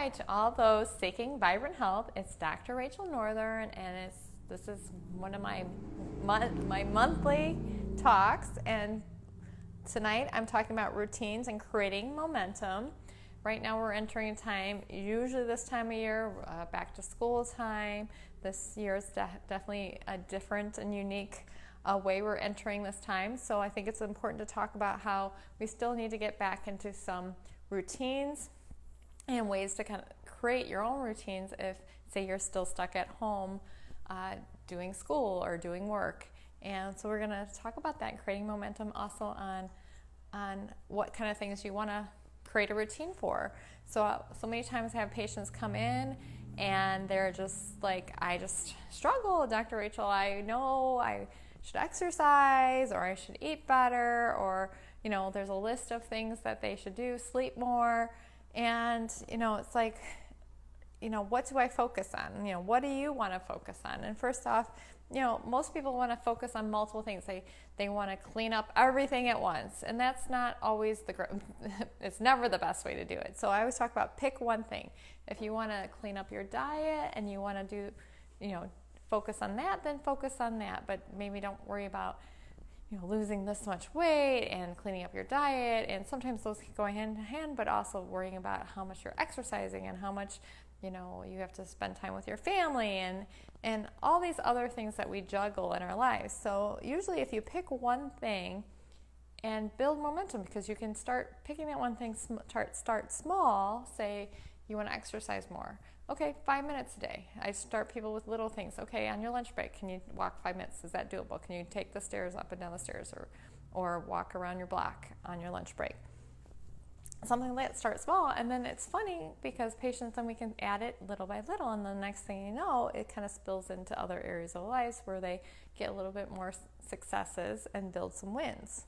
Hi to all those seeking vibrant health. It's Dr. Rachel Northern, and this is one of my monthly talks. And tonight I'm talking about routines and creating momentum. Right now we're entering a time, usually this time of year, back to school time. This year is definitely a different and unique way we're entering this time. So I think it's important to talk about how we still need to get back into some routines and ways to kind of create your own routines if, say, you're still stuck at home doing school or doing work. And so we're going to talk about that, creating momentum, also on what kind of things you want to create a routine for. So many times I have patients come in and they're just like, I just struggle, Dr. Rachel. I know I should exercise, or I should eat better, or there's a list of things that they should do, sleep more. And, it's like, what do I focus on? What do you want to focus on? And first off, most people want to focus on multiple things. They want to clean up everything at once. And that's not always it's never the best way to do it. So I always talk about pick one thing. If you want to clean up your diet and you want to do, focus on that, then focus on that. But maybe don't worry about losing this much weight and cleaning up your diet, and sometimes those go hand in hand, but also worrying about how much you're exercising and how much you have to spend time with your family and all these other things that we juggle in our lives. So usually if you pick one thing and build momentum, because you can start picking that one thing, start small. Say you want to exercise more. Okay, 5 minutes a day. I start people with little things. Okay, on your lunch break, can you walk 5 minutes? Is that doable? Can you take the stairs up and down the stairs, or walk around your block on your lunch break? Something like that, start small. And then it's funny because patients, then we can add it little by little, and the next thing you know, it kind of spills into other areas of life where they get a little bit more successes and build some wins.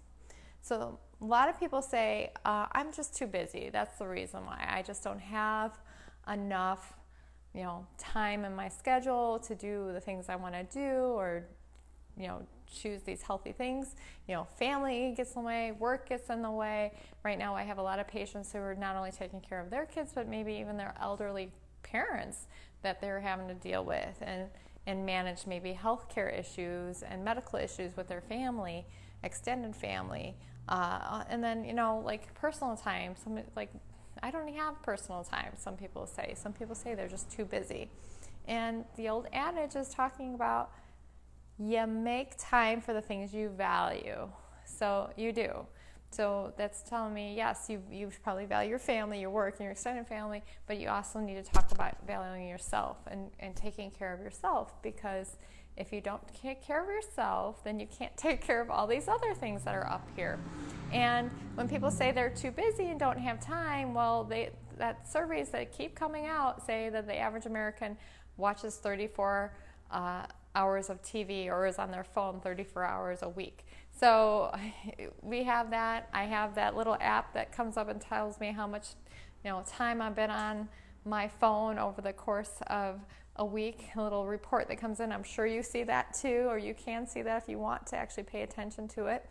So a lot of people say, I'm just too busy. That's the reason why. I just don't have enough time in my schedule to do the things I want to do, or choose these healthy things. Family gets in the way, work gets in the way. Right now I have a lot of patients who are not only taking care of their kids, but maybe even their elderly parents that they're having to deal with and manage maybe healthcare issues and medical issues with their family, extended family, and then like personal time. I don't have personal time, some people say. Some people say they're just too busy. And the old adage is talking about you make time for the things you value. So you do. So that's telling me, yes, you probably value your family, your work, and your extended family, but you also need to talk about valuing yourself and taking care of yourself, because if you don't take care of yourself, then you can't take care of all these other things that are up here. And when people say they're too busy and don't have time, well, that surveys that keep coming out say that the average American watches 34 hours of TV or is on their phone 34 hours a week. So we have that. I have that little app that comes up and tells me how much time I've been on my phone over the course of a week, a little report that comes in. I'm sure you see that too, or you can see that if you want to actually pay attention to it.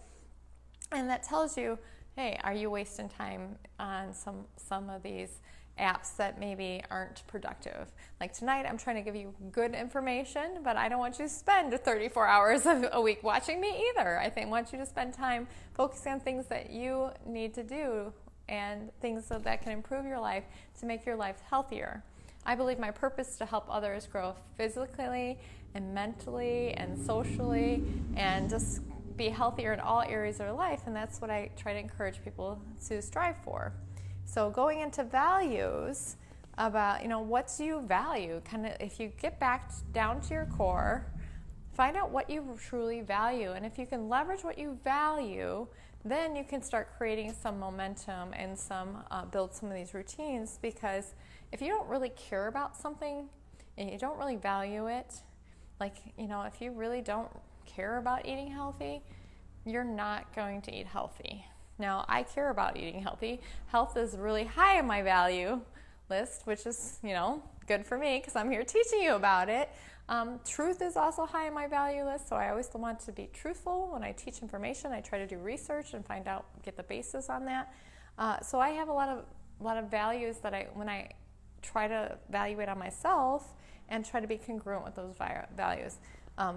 And that tells you, hey, are you wasting time on some of these apps that maybe aren't productive? Like tonight, I'm trying to give you good information, but I don't want you to spend 34 hours a week watching me either. I want you to spend time focusing on things that you need to do and things that can improve your life to make your life healthier. I believe my purpose is to help others grow physically and mentally and socially and just be healthier in all areas of their life, and that's what I try to encourage people to strive for. So going into values, about what do you value? Kind of, if you get back down to your core, find out what you truly value, and if you can leverage what you value, then you can start creating some momentum and build some of these routines. Because if you don't really care about something and you don't really value it, if you really don't care about eating healthy, you're not going to eat healthy. Now, I care about eating healthy. Health is really high on my value list, which is, good for me because I'm here teaching you about it. Truth is also high on my value list, so I always want to be truthful when I teach information. I try to do research and find out, get the basis on that. So I have a lot of values that when I try to evaluate on myself and try to be congruent with those values.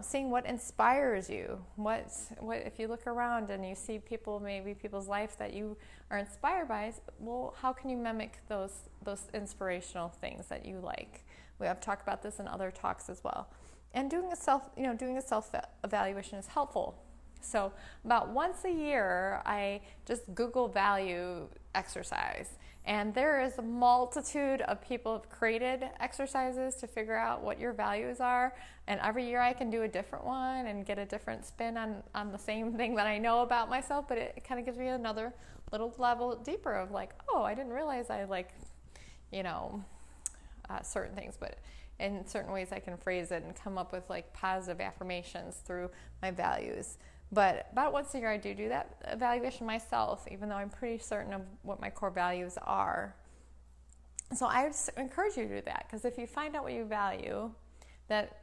Seeing what inspires you. What if you look around and you see people's life that you are inspired by, well, how can you mimic those inspirational things that you like? We have talked about this in other talks as well. And doing a self evaluation is helpful. So about once a year, I just Google value exercise. And there is a multitude of people who have created exercises to figure out what your values are. And every year I can do a different one and get a different spin on the same thing that I know about myself. But it kind of gives me another little level deeper of like, oh, I didn't realize I like, certain things. But in certain ways I can phrase it and come up with like positive affirmations through my values. But about once a year I do that evaluation myself, even though I'm pretty certain of what my core values are. So I would encourage you to do that, because if you find out what you value, that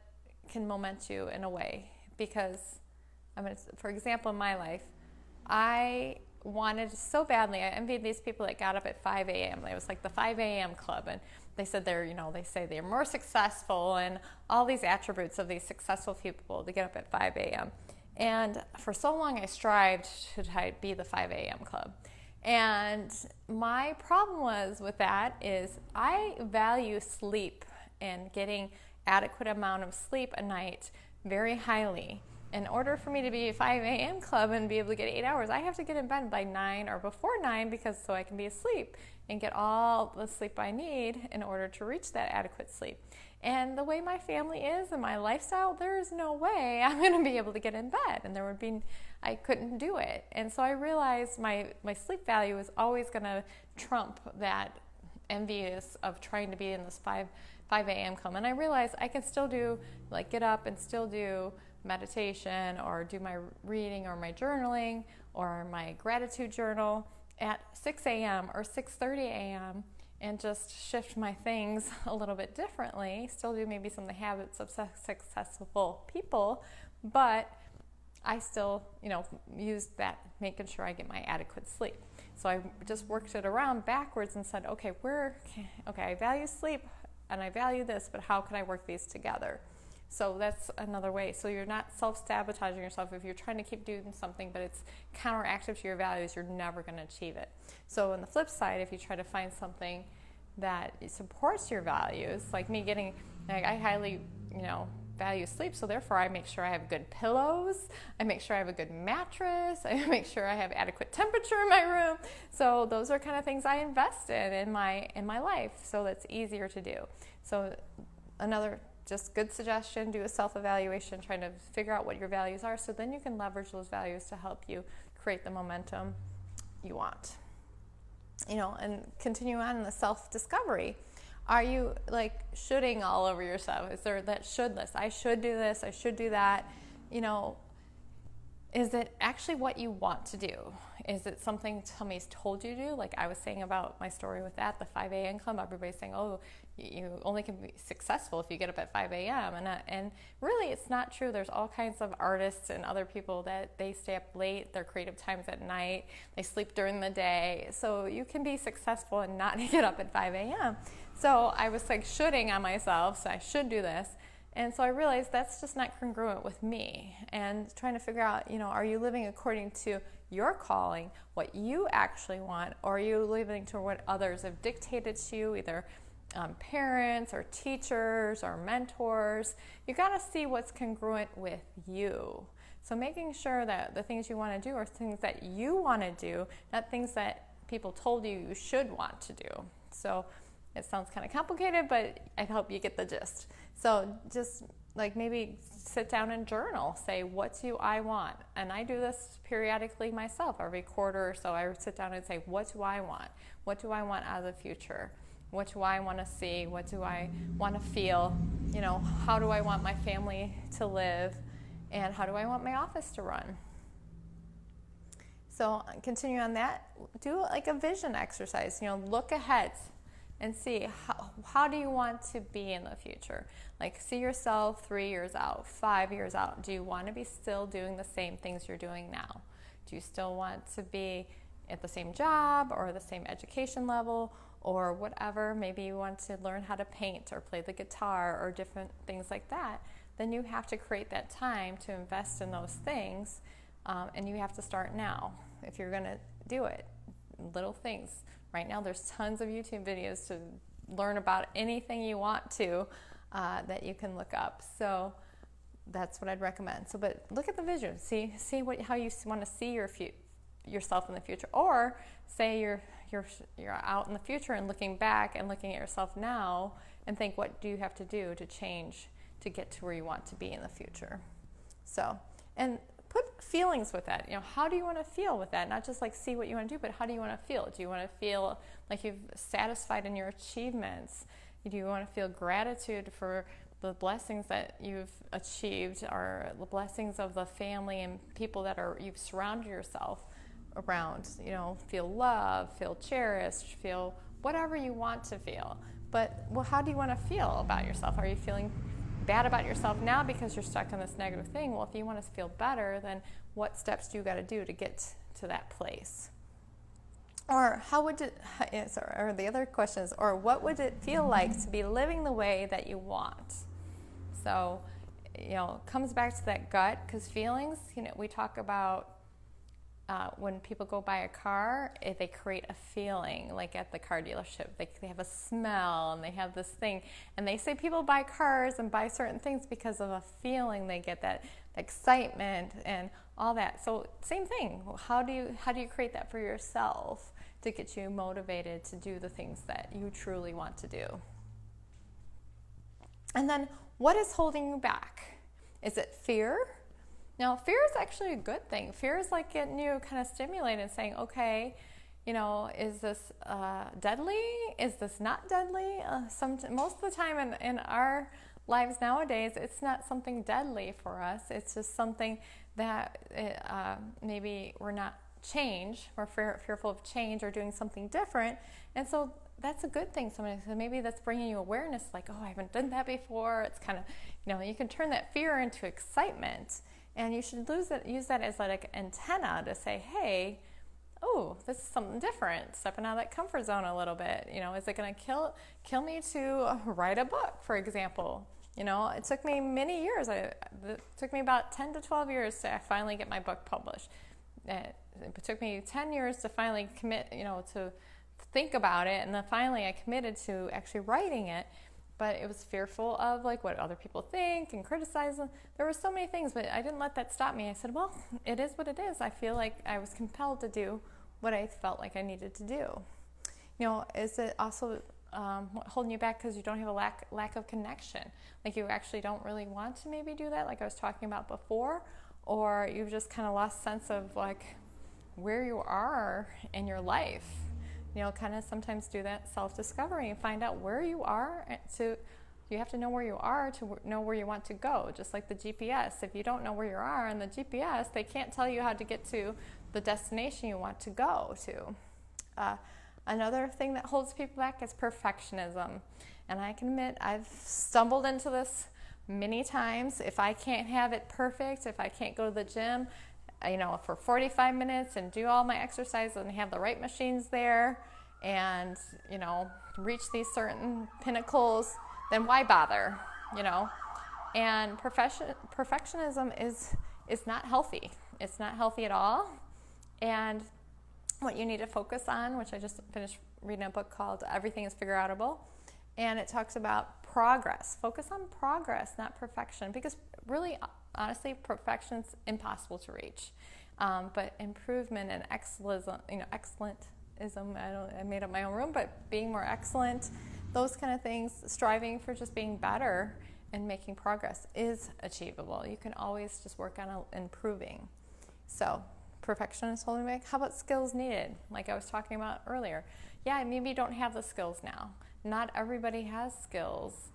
can moment you in a way. Because, for example, in my life, I wanted so badly, I envied these people that got up at 5 a.m. It was like the 5 a.m. club, and they said they say they're more successful and all these attributes of these successful people to get up at 5 a.m. And for so long I strived to be the 5 a.m. club. And my problem was with that is I value sleep and getting adequate amount of sleep a night very highly. In order for me to be a 5 a.m. club and be able to get 8 hours, I have to get in bed by 9 or before 9 so I can be asleep and get all the sleep I need in order to reach that adequate sleep. And the way my family is and my lifestyle, there is no way I'm going to be able to get in bed, and I couldn't do it. And so I realized my sleep value is always going to trump that envious of trying to be in this 5 a.m. club. And I realized I can still get up and still do meditation or do my reading or my journaling or my gratitude journal at 6 a.m. or 6:30 a.m. and just shift my things a little bit differently, still do maybe some of the habits of successful people, but I still, use that, making sure I get my adequate sleep. So I just worked it around backwards and said, okay, I value sleep and I value this, but how can I work these together? So that's another way. So you're not self-sabotaging yourself. If you're trying to keep doing something, but it's counteractive to your values, you're never going to achieve it. So on the flip side, if you try to find something that supports your values, like me I highly, value sleep. So therefore I make sure I have good pillows. I make sure I have a good mattress. I make sure I have adequate temperature in my room. So those are kind of things I invest in my life. So that's easier to do. So another just good suggestion, do a self-evaluation, trying to figure out what your values are, so then you can leverage those values to help you create the momentum you want. And continue on in the self-discovery. Are you shoulding all over yourself? Is there that should list? I should do this, I should do that. Is it actually what you want to do? Is it something somebody's told you to do? Like I was saying about my story with the 5 a.m. club, everybody's saying, oh, you only can be successful if you get up at 5 a.m. And really it's not true. There's all kinds of artists and other people that they stay up late, their creative times at night, they sleep during the day. So you can be successful and not get up at 5 a.m. So I was shoulding on myself, so I should do this. And so I realized that's just not congruent with me, and trying to figure out, are you living according to your calling, what you actually want, or are you living to what others have dictated to you, either parents or teachers or mentors? You got to see what's congruent with you. So making sure that the things you want to do are things that you want to do, not things that people told you should want to do. So it sounds kind of complicated, but I hope you get the gist. So just maybe sit down and journal. Say, what do I want? And I do this periodically myself. Every quarter or so I sit down and say, what do I want? What do I want out of the future? What do I want to see? What do I want to feel? How do I want my family to live? And how do I want my office to run? So continue on that. Do a vision exercise. Look ahead and see how do you want to be in the future. See yourself 3 years out, 5 years out. Do you want to be still doing the same things you're doing now? Do you still want to be at the same job or the same education level? or whatever. Maybe you want to learn how to paint or play the guitar or different things like that. Then you have to create that time to invest in those things, and you have to start now if you're going to do it. Little things. Right now there's tons of YouTube videos to learn about anything you want to that you can look up. So that's what I'd recommend. So, but look at the vision. See how you want to see yourself in the future. Or say you're out in the future and looking back and looking at yourself now and think, what do you have to do to change to get to where you want to be in the future? So, and put feelings with that. How do you want to feel with that? Not just like see what you want to do, but how do you want to feel? Do you want to feel like you've satisfied in your achievements? Do you want to feel gratitude for the blessings that you've achieved, or the blessings of the family and people that you've surrounded yourself around? Feel love, feel cherished, feel whatever you want to feel. But how do you want to feel about yourself? Are you feeling bad about yourself now because you're stuck in this negative thing? Well, if you want to feel better, then what steps do you got to do to get to that place? Or or the other question is, or what would it feel like to be living the way that you want? So, it comes back to that gut, because feelings, we talk about when people go buy a car, they create a feeling, like at the car dealership. They have a smell, and they have this thing. And they say people buy cars and buy certain things because of a feeling. They get that excitement and all that. So same thing. How do you create that for yourself to get you motivated to do the things that you truly want to do? And then, what is holding you back? Is it fear? Now, fear is actually a good thing. Fear is like getting you kind of stimulated and saying, okay, is this deadly? Is this not deadly? Most of the time in our lives nowadays, it's not something deadly for us. It's just something that maybe we're not we're fearful of change or doing something different. And so that's a good thing. So maybe that's bringing you awareness, like, oh, I haven't done that before. It's kind of, you can turn that fear into excitement. And you should use that as like an antenna to say, hey, oh, this is something different. Stepping out of that comfort zone a little bit. Is it going to kill me to write a book, for example? It took me many years. It took me about 10 to 12 years to finally get my book published. It took me 10 years to finally commit, to think about it. And then finally I committed to actually writing it. But it was fearful of like what other people think and criticize them. There were so many things, but I didn't let that stop me. I said, well, it is what it is. I feel like I was compelled to do what I felt like I needed to do. Is it also holding you back because you don't have a lack of connection? Like you actually don't really want to maybe do that, like I was talking about before, or you've just kind of lost sense of like where you are in your life. Kind of sometimes do that self-discovery and find out where you are. You have to know where you are to know where you want to go, just like the GPS. If you don't know where you are on the GPS, they can't tell you how to get to the destination you want to go to. Another thing that holds people back is perfectionism. And I can admit I've stumbled into this many times. If I can't have it perfect, if I can't go to the gym, for 45 minutes and do all my exercise and have the right machines there and, reach these certain pinnacles, then why bother, And perfectionism is not healthy. It's not healthy at all. And what you need to focus on, which I just finished reading a book called Everything is Figureoutable, and it talks about progress. Focus on progress, not perfection, because really, honestly, perfection's impossible to reach. But improvement and excellentism, I made up my own room, but being more excellent, those kind of things, striving for just being better and making progress is achievable. You can always just work on improving. So perfection is holding back. How about skills needed? Like I was talking about earlier. Yeah, maybe you don't have the skills now. Not everybody has skills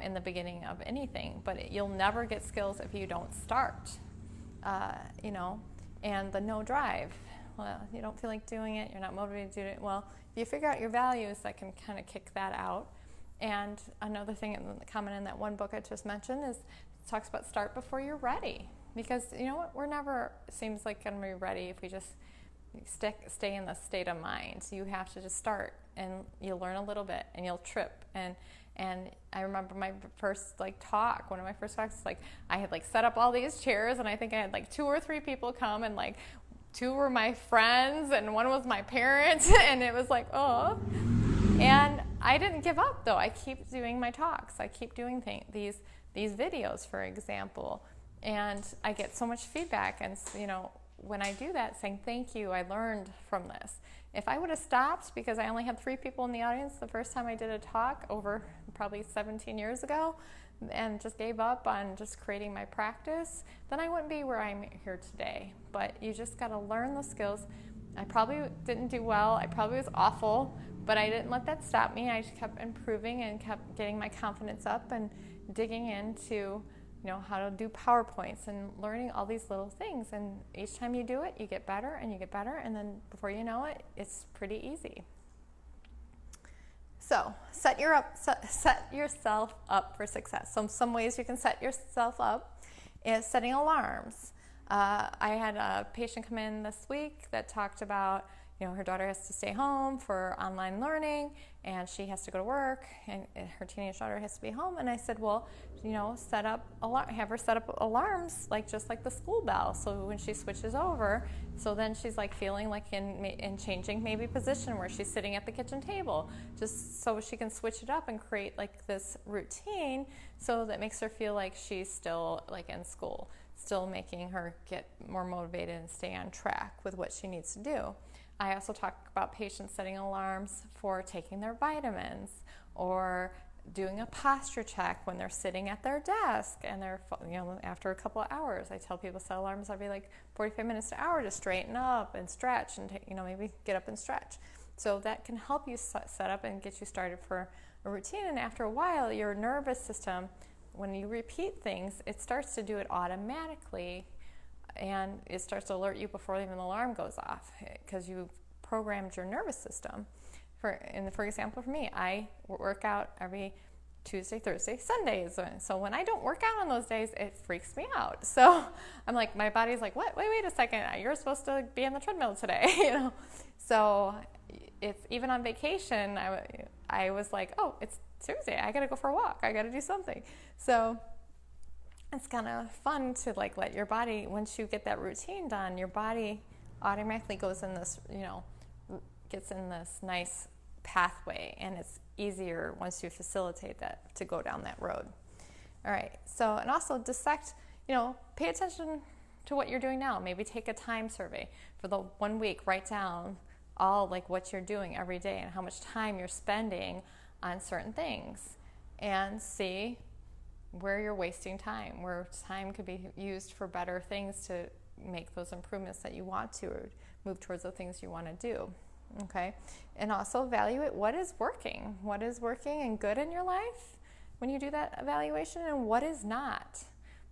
in the beginning of anything, but you'll never get skills if you don't start, and the no drive. Well, you don't feel like doing it, you're not motivated to do it. Well, if you figure out your values, that can kind of kick that out. And another thing, common in that one book I just mentioned, is it talks about start before you're ready. Because you know what, we're never, seems like, going to be ready if we just stay in the state of mind. You have to just start, and you'll learn a little bit, and you'll trip. And I remember my first talk, one of my first talks, I had set up all these chairs, and I think I had 2 or 3 people come, and 2 were my friends, and 1 was my parents, and it was oh. And I didn't give up, though. I keep doing my talks. I keep doing these videos, for example, and I get so much feedback, and when I do that, saying thank you, I learned from this. If I would have stopped because I only had 3 people in the audience the first time I did a talk over probably 17 years ago, and just gave up on just creating my practice, then I wouldn't be where I'm here today. But you just got to learn the skills. I probably didn't do well. I probably was awful, but I didn't let that stop me. I just kept improving and kept getting my confidence up and digging into how to do PowerPoints and learning all these little things. And each time you do it, you get better and you get better. And then before you know it, it's pretty easy. So set yourself up for success. So some ways you can set yourself up is setting alarms. I had a patient come in this week that talked about her daughter has to stay home for online learning, and she has to go to work, and her teenage daughter has to be home. And I said, well, have her set up alarms, just like the school bell. So when she switches over, so then she's feeling in changing maybe position where she's sitting at the kitchen table, just so she can switch it up and create this routine, so that makes her feel like she's still in school, still making her get more motivated and stay on track with what she needs to do. I also talk about patients setting alarms for taking their vitamins, or doing a posture check when they're sitting at their desk and they're, after a couple of hours. I tell people set alarms every 45 minutes to an hour to straighten up and stretch and maybe get up and stretch. So that can help you set up and get you started for a routine. And after a while, your nervous system, when you repeat things, it starts to do it automatically. And it starts to alert you before even the alarm goes off, because you programmed your nervous system. For example, for me, I work out every Tuesday, Thursday, Sundays. So when I don't work out on those days, it freaks me out. So I'm my body's what? Wait a second. You're supposed to be on the treadmill today, So it's even on vacation. I was oh, it's Tuesday. I got to go for a walk. I got to do something. So it's kind of fun to let your body, once you get that routine done, your body automatically goes in this, gets in this nice pathway, and it's easier once you facilitate that to go down that road. All right. So, and also dissect, pay attention to what you're doing now. Maybe take a time survey for the 1 week. Write down all what you're doing every day and how much time you're spending on certain things, and see where you're wasting time, where time could be used for better things to make those improvements that you want to, or move towards the things you want to do. Okay? And also evaluate what is working and good in your life when you do that evaluation, and what is not,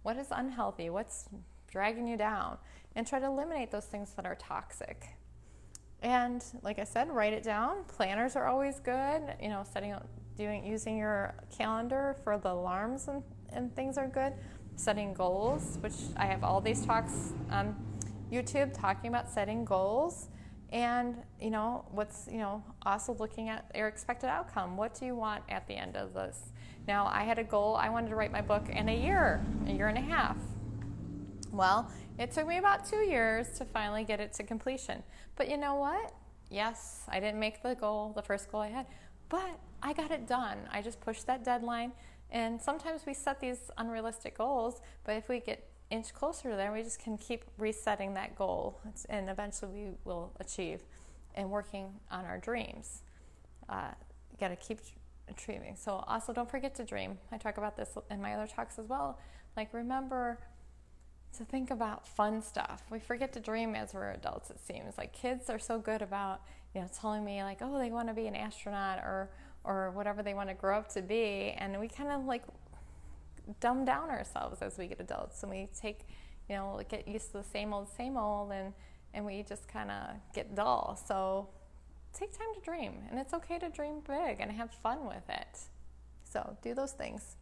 what is unhealthy, what's dragging you down, and try to eliminate those things that are toxic. And like I said, write it down. Planners are always good. Using your calendar for the alarms and things are good. Setting goals, which I have all these talks on YouTube talking about setting goals, and what's also looking at your expected outcome. What do you want at the end of this? Now, I had a goal. I wanted to write my book in a year and a half. Well, it took me about 2 years to finally get it to completion. But you know what? Yes, I didn't make the first goal I had, but I got it done. I just pushed that deadline. And sometimes we set these unrealistic goals, but if we get inch closer to there, we just can keep resetting that goal, and eventually we will achieve and working on our dreams. You got to keep dreaming. So also don't forget to dream. I talk about this in my other talks as well. Remember to think about fun stuff. We forget to dream as we're adults, it seems. Kids are so good about, telling me oh, they want to be an astronaut or whatever they want to grow up to be, and we kind of dumb down ourselves as we get adults, and we take, get used to the same old, and we just kind of get dull. So take time to dream, and it's okay to dream big and have fun with it. So do those things.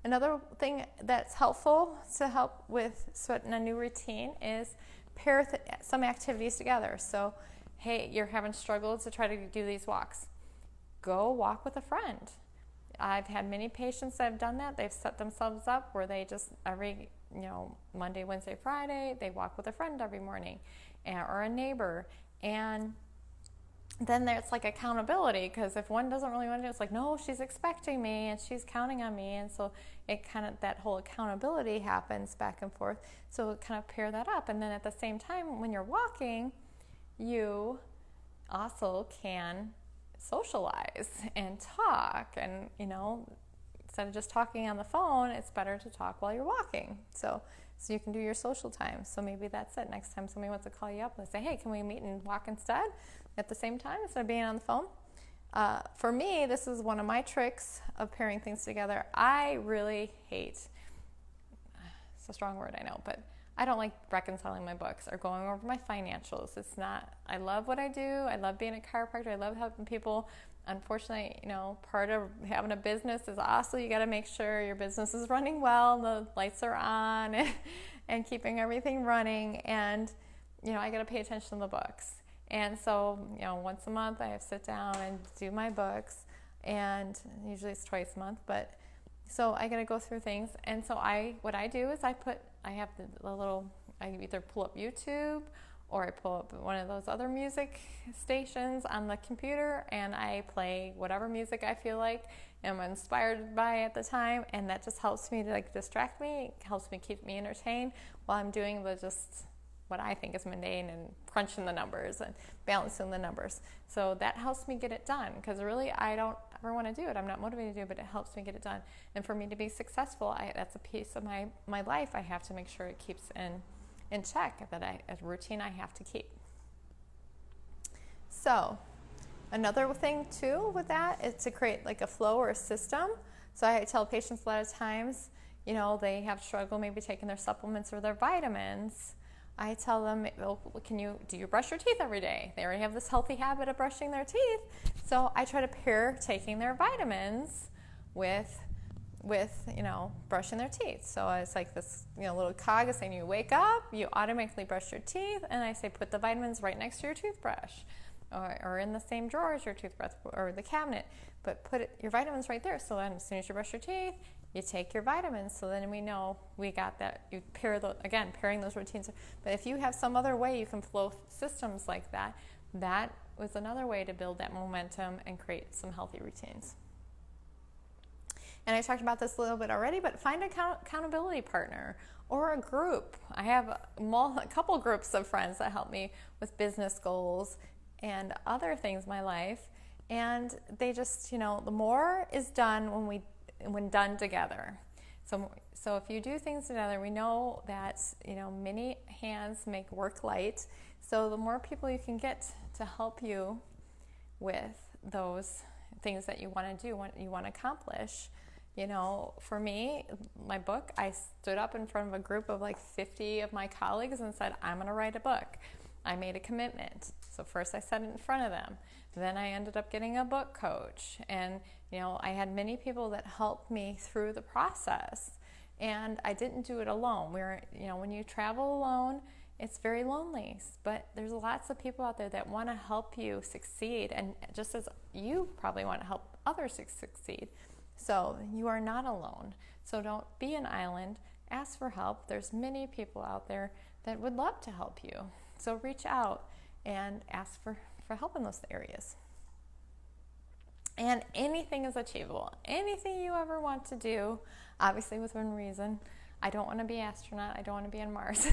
Another thing that's helpful to help with setting a new routine is pair some activities together. So, hey, you're having struggles to try to do these walks. Go walk with a friend. I've had many patients that have done that. They've set themselves up where they just every, Monday, Wednesday, Friday, they walk with a friend every morning or a neighbor. And then there's like accountability, because if one doesn't really want to do it, it's like, no, she's expecting me and she's counting on me. And so it kind of, that whole accountability happens back and forth. So kind of pair that up. And then at the same time, when you're walking, you also can socialize and talk. And, instead of just talking on the phone, it's better to talk while you're walking. So you can do your social time. So maybe that's it. Next time somebody wants to call you up and say, hey, can we meet and walk instead at the same time instead of being on the phone? For me, this is one of my tricks of pairing things together. I really hate, it's a strong word, I know, but I don't like reconciling my books or going over my financials. It's not, I love what I do. I love being a chiropractor. I love helping people. Unfortunately, part of having a business is also you got to make sure your business is running well, the lights are on, and keeping everything running. And, I got to pay attention to the books. And so, once a month I have to sit down and do my books, and usually it's twice a month, but so I got to go through things. And so what I do is I have I either pull up YouTube or I pull up one of those other music stations on the computer, and I play whatever music I feel like I'm inspired by at the time, and that just helps me to distract me, helps me keep me entertained while I'm doing what I think is mundane and crunching the numbers and balancing the numbers. So that helps me get it done, because really I don't ever want to do it. I'm not motivated to do it, but it helps me get it done. And for me to be successful, that's a piece of my life. I have to make sure it keeps in check, that a routine I have to keep. So another thing too with that is to create a flow or a system. So I tell patients a lot of times, they have struggle maybe taking their supplements or their vitamins. I tell them, do you brush your teeth every day? They already have this healthy habit of brushing their teeth. So I try to pair taking their vitamins with brushing their teeth. So it's like this, little cog is saying you wake up, you automatically brush your teeth, and I say put the vitamins right next to your toothbrush, or in the same drawer as your toothbrush or the cabinet, but put your vitamins right there. So then as soon as you brush your teeth, you take your vitamins. So then we know we got that. You pairing those routines. But if you have some other way you can flow systems like that, that was another way to build that momentum and create some healthy routines. And I talked about this a little bit already, but find an accountability partner or a group. I have a couple groups of friends that help me with business goals and other things in my life. And they just, the more is done when done together. So if you do things together, we know that, many hands make work light. So the more people you can get to help you with those things that you want to do, what you want to accomplish. For me, my book, I stood up in front of a group of 50 of my colleagues and said, I'm going to write a book. I made a commitment. So first I said it in front of them. Then I ended up getting a book coach. And, I had many people that helped me through the process. And I didn't do it alone. When you travel alone, it's very lonely. But there's lots of people out there that want to help you succeed. And just as you probably want to help others succeed. So you are not alone. So don't be an island. Ask for help. There's many people out there that would love to help you. So reach out and ask for help in those areas. And anything is achievable. Anything you ever want to do, obviously within reason. I don't want to be an astronaut. I don't want to be on Mars.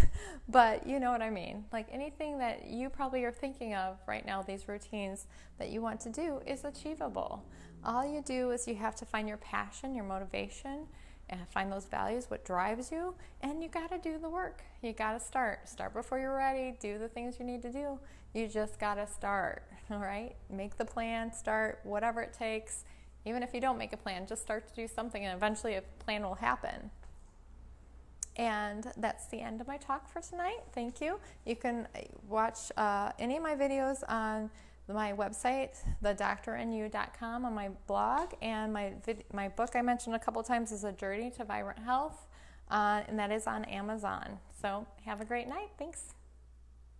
But you know what I mean. Anything that you probably are thinking of right now, these routines that you want to do is achievable. All you do is you have to find your passion, your motivation, and find those values, what drives you, and you got to do the work. You got to start. Start before you're ready. Do the things you need to do. You just got to start, all right? Make the plan, start, whatever it takes. Even if you don't make a plan, just start to do something, and eventually a plan will happen. And that's the end of my talk for tonight. Thank you. You can watch any of my videos on my website, thedoctorandyou.com, on my blog, and my book I mentioned a couple times is A Journey to Vibrant Health, and that is on Amazon. So have a great night. Thanks.